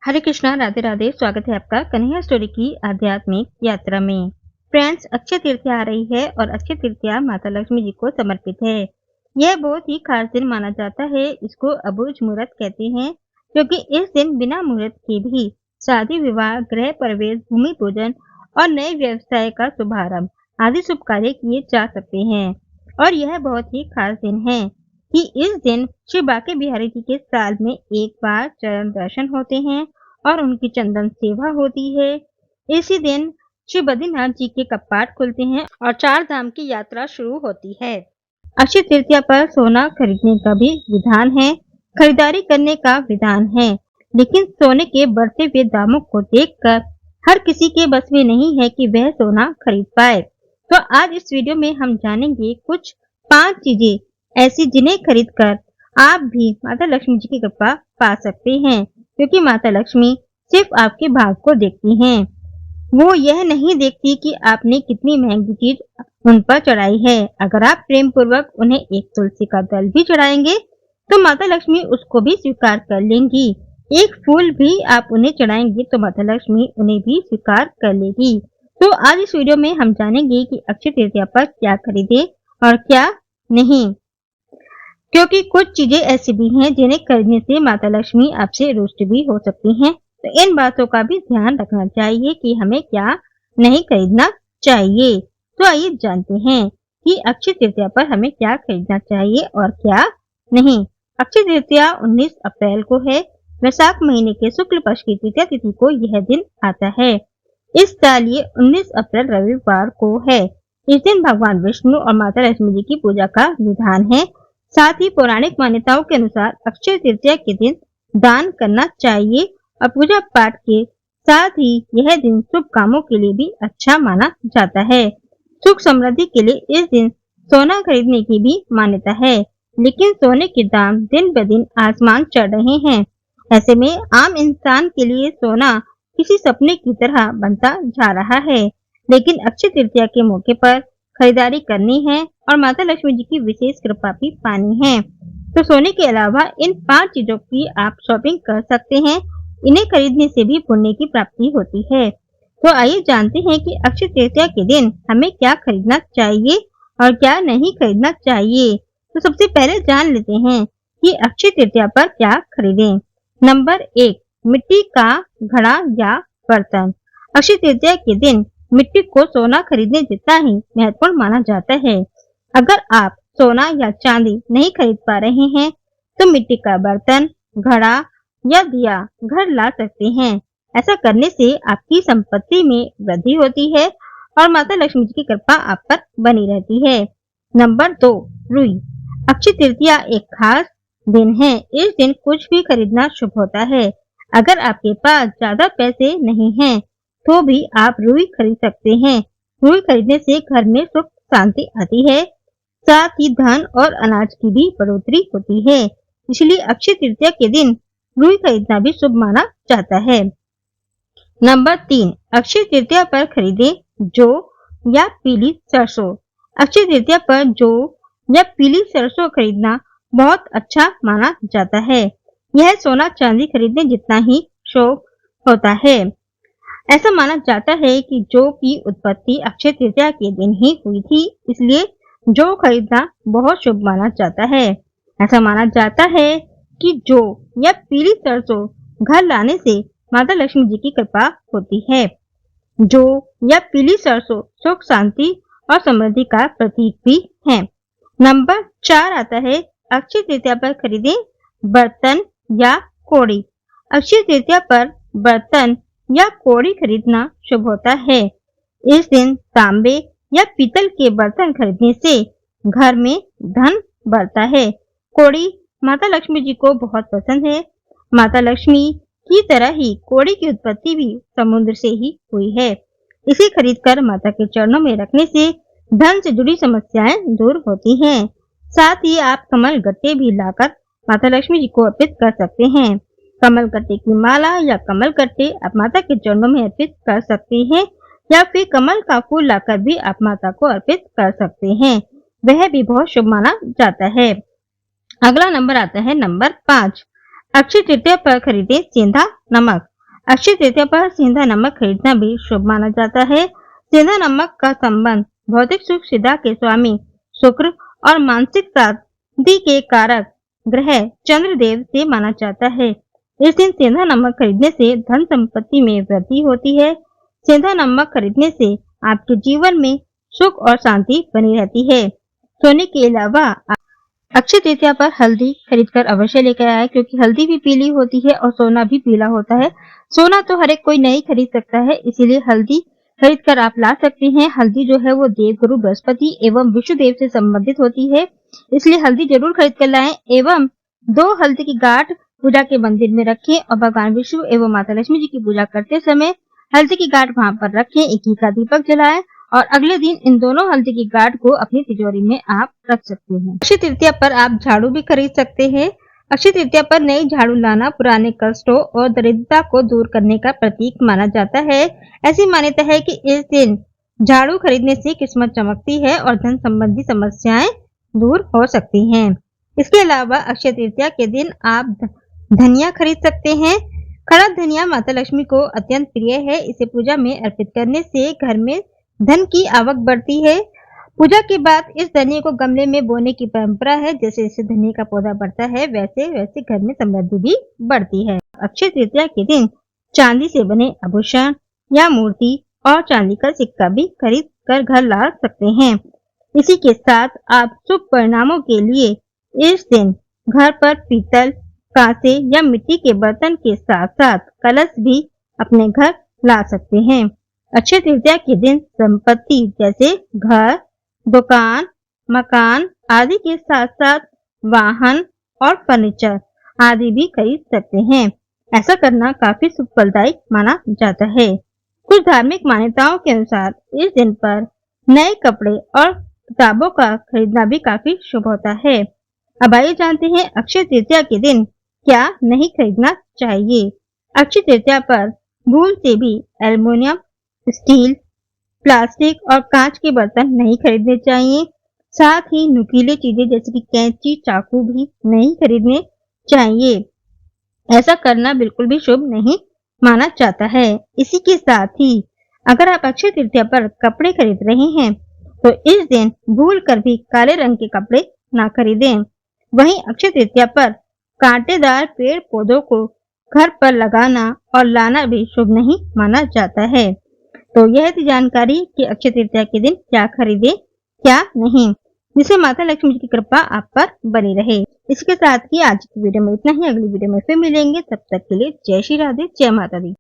हरे कृष्णा, राधे राधे। स्वागत है आपका कन्हैया स्टोरी की आध्यात्मिक यात्रा में। फ्रेंड्स, अक्षय तृतीया आ रही है और अक्षय तृतीया माता लक्ष्मी जी को समर्पित है। यह बहुत ही खास दिन माना जाता है। इसको अबुझ मुहूर्त कहते हैं, क्योंकि इस दिन बिना मुहूर्त के भी शादी विवाह, गृह प्रवेश, भूमि पूजन और नए व्यवसाय का शुभारंभ आदि शुभ कार्य किए जा सकते हैं। और यह बहुत ही खास दिन है कि इस दिन श्री बांके बिहारी जी के साल में एक बार चरण दर्शन होते हैं और उनकी चंदन सेवा होती है। इसी दिन श्री बद्रीनाथ जी के कपाट खुलते हैं और 4 धाम की यात्रा शुरू होती है। अक्षय तृतीया पर सोना खरीदने का भी विधान है, खरीदारी करने का विधान है, लेकिन सोने के बढ़ते हुए दामों को देखकर हर किसी के बस में नहीं है कि वह सोना खरीद पाए। तो आज इस वीडियो में हम जानेंगे कुछ 5 चीजें ऐसी जिन्हें खरीदकर आप भी माता लक्ष्मी जी की कृपा पा सकते हैं, क्योंकि माता लक्ष्मी सिर्फ आपके भाग को देखती हैं। वो यह नहीं देखती कि आपने कितनी महंगी चीज उन पर चढ़ाई है। अगर आप प्रेम पूर्वक उन्हें एक तुलसी का दल भी चढ़ाएंगे तो माता लक्ष्मी उसको भी स्वीकार कर लेंगी। एक फूल भी आप उन्हें चढ़ाएंगे तो माता लक्ष्मी उन्हें भी स्वीकार कर लेगी। तो आज इस वीडियो में हम जानेंगे कि अक्षय तृतीया पर क्या खरीदे और क्या नहीं, क्योंकि कुछ चीजें ऐसी भी हैं जिन्हें खरीदने से माता लक्ष्मी आपसे रुष्ट भी हो सकती हैं। तो इन बातों का भी ध्यान रखना चाहिए कि हमें क्या नहीं खरीदना चाहिए। तो आइए जानते हैं कि अक्षय तृतीया पर हमें क्या खरीदना चाहिए और क्या नहीं। अक्षय तृतीया 19 अप्रैल को है। वैशाख महीने के शुक्ल पक्ष की तृतीया तिथि को यह दिन आता है। इस साल ये 19 अप्रैल रविवार को है। इस दिन भगवान विष्णु और माता लक्ष्मी जी की पूजा का विधान है। साथ ही पौराणिक मान्यताओं के अनुसार अक्षय तृतीया के दिन दान करना चाहिए और पूजा पाठ के साथ ही यह दिन शुभ कामों के लिए भी अच्छा माना जाता है। सुख समृद्धि के लिए इस दिन सोना खरीदने की भी मान्यता है, लेकिन सोने के दाम दिन ब दिन आसमान चढ़ रहे हैं। ऐसे में आम इंसान के लिए सोना किसी सपने की तरह बनता जा रहा है। लेकिन अक्षय तृतीया के मौके पर खरीदारी करनी है और माता लक्ष्मी जी की विशेष कृपा भी पानी है, तो सोने के अलावा इन 5 चीजों की आप शॉपिंग कर सकते हैं। इन्हें खरीदने से भी पुण्य की प्राप्ति होती है। तो आइए जानते हैं कि अक्षय तृतीया के दिन हमें क्या खरीदना चाहिए और क्या नहीं खरीदना चाहिए। तो सबसे पहले जान लेते हैं कि अक्षय तृतीया पर क्या खरीदें। नंबर 1, मिट्टी का घड़ा या बर्तन। अक्षय तृतीया के दिन मिट्टी को सोना खरीदने जितना ही महत्वपूर्ण माना जाता है। अगर आप सोना या चांदी नहीं खरीद पा रहे हैं तो मिट्टी का बर्तन, घड़ा या दिया घर ला सकते हैं। ऐसा करने से आपकी संपत्ति में वृद्धि होती है और माता लक्ष्मी जी की कृपा आप पर बनी रहती है। नंबर 2, रुई। अक्षय तृतीया एक खास दिन है। इस दिन कुछ भी खरीदना शुभ होता है। अगर आपके पास ज्यादा पैसे नहीं हैं तो भी आप रुई खरीद सकते हैं। रुई खरीदने से घर में सुख शांति आती है, साथ ही धन और अनाज की भी बढ़ोतरी होती है। इसलिए अक्षय तृतीया के दिन रुई खरीदना भी शुभ माना जाता है। नंबर 3, अक्षय तृतीया पर खरीदे जौ या पीली सरसों। अक्षय तृतीया पर जौ या पीली सरसों खरीदना बहुत अच्छा माना जाता है। यह सोना चांदी खरीदने जितना ही शुभ होता है। ऐसा माना जाता है कि जौ की उत्पत्ति अक्षय तृतीया के दिन ही हुई थी, इसलिए जौ खरीदना बहुत शुभ माना जाता है। ऐसा माना जाता है कि जौ या पीली सरसों घर लाने से माता लक्ष्मी जी की कृपा होती है। जौ या पीली सरसों सुख शांति और समृद्धि का प्रतीक भी है। नंबर 4 आता है अक्षय तृतीया पर खरीदे बर्तन या कोड़ी। अक्षय तृतीया पर बर्तन या कोड़ी खरीदना शुभ होता है। इस दिन तांबे या पीतल के बर्तन खरीदने से घर में धन बढ़ता है। कोड़ी माता लक्ष्मी जी को बहुत पसंद है। माता लक्ष्मी की तरह ही कोड़ी की उत्पत्ति भी समुद्र से ही हुई है। इसे खरीदकर माता के चरणों में रखने से धन से जुड़ी समस्याएं दूर होती हैं। साथ ही आप कमल गट्टे भी लाकर माता लक्ष्मी जी को अर्पित कर सकते हैं। कमल गट्टे की माला या कमल गट्टे आप माता के चरणों में अर्पित कर सकते हैं, या फिर कमल का फूल लाकर भी आप माता को अर्पित कर सकते हैं। वह भी बहुत शुभ माना जाता है। अगला नंबर आता है नंबर 5, अक्षय तृतीया पर खरीदे सेंधा नमक। अक्षय तृतीया पर सेंधा नमक खरीदना भी शुभ माना जाता है। सेंधा नमक का संबंध भौतिक सुख सिद्धा के स्वामी शुक्र और मानसिक शांति के कारक ग्रह चंद्रदेव से माना जाता है। इस दिन सेंधा नमक खरीदने से धन संपत्ति में वृद्धि होती है। सेंधा नमक खरीदने से आपके जीवन में सुख और शांति बनी रहती है। सोने के अलावा अक्षय तृतीया पर हल्दी खरीदकर अवश्य लेकर आए, क्योंकि हल्दी भी पीली होती है और सोना भी पीला होता है। सोना तो हर एक कोई नहीं खरीद सकता है, इसीलिए हल्दी खरीद कर आप ला सकते हैं। हल्दी जो है वो देवगुरु बृहस्पति एवं विष्णुदेव से संबंधित होती है, इसलिए हल्दी जरूर खरीद कर लाएं एवं 2 हल्दी की गांठ पूजा के मंदिर में रखें और भगवान विष्णु एवं माता लक्ष्मी जी की पूजा करते समय हल्दी की गांठ वहां पर रखें। एक ही का दीपक जलाएं और अगले दिन इन दोनों हल्दी की गांठ को अपनी तिजोरी में आप रख सकते हैं। अक्षय तृतीया पर आप झाड़ू भी खरीद सकते हैं। अक्षय तृतीया पर नई झाड़ू लाना पुराने कष्टों और दरिद्रता को दूर करने का प्रतीक माना जाता है। ऐसी मान्यता है कि इस दिन झाड़ू खरीदने से किस्मत चमकती है और धन संबंधी समस्याएं दूर हो सकती हैं। इसके अलावा अक्षय तृतीया के दिन आप धनिया खरीद सकते हैं। खड़ा धनिया माता लक्ष्मी को अत्यंत प्रिय है। इसे पूजा में अर्पित करने से घर में धन की आवक बढ़ती है। पूजा के बाद इस धनिया को गमले में बोने की परंपरा है। जैसे जैसे धनिया का पौधा बढ़ता है वैसे वैसे घर में समृद्धि भी बढ़ती है। अक्षय तृतीया के दिन चांदी से बने आभूषण या मूर्ति और चांदी का सिक्का भी खरीद कर घर ला सकते हैं। इसी के साथ आप शुभ परिणामों के लिए इस दिन घर पर पीतल, कांसे या मिट्टी के बर्तन के साथ साथ कलश भी अपने घर ला सकते हैं। अक्षय तृतीया के दिन संपत्ति जैसे घर, दुकान, मकान आदि के साथ साथ वाहन और फर्नीचर आदि भी खरीद सकते हैं। ऐसा करना काफी शुभ फलदायी माना जाता है। कुछ धार्मिक मान्यताओं के अनुसार इस दिन पर नए कपड़े और किताबों का खरीदना भी काफी शुभ होता है। अब आइए जानते हैं अक्षय तृतीया के दिन क्या नहीं खरीदना चाहिए। अक्षय तृतीया पर भूल से भी एल्युमिनियम, स्टील, प्लास्टिक और कांच के बर्तन नहीं खरीदने चाहिए। साथ ही नुकीले चीजें जैसे कि कैंची, चाकू भी नहीं खरीदने चाहिए। ऐसा करना बिल्कुल भी शुभ नहीं माना जाता है। इसी के साथ ही अगर आप अक्षय तृतीया पर कपड़े खरीद रहे हैं तो इस दिन भूल कर भी काले रंग के कपड़े ना खरीदें। वहीं अक्षय तृतीया पर कांटेदार पेड़ पौधों को घर पर लगाना और लाना भी शुभ नहीं माना जाता है। तो यह थी जानकारी कि अक्षय तृतीया के दिन क्या खरीदे क्या नहीं, जिससे माता लक्ष्मी जी की कृपा आप पर बनी रहे। इसके साथ ही आज की वीडियो में इतना ही। अगली वीडियो में फिर मिलेंगे, तब तक के लिए जय श्री राधे, जय माता दी।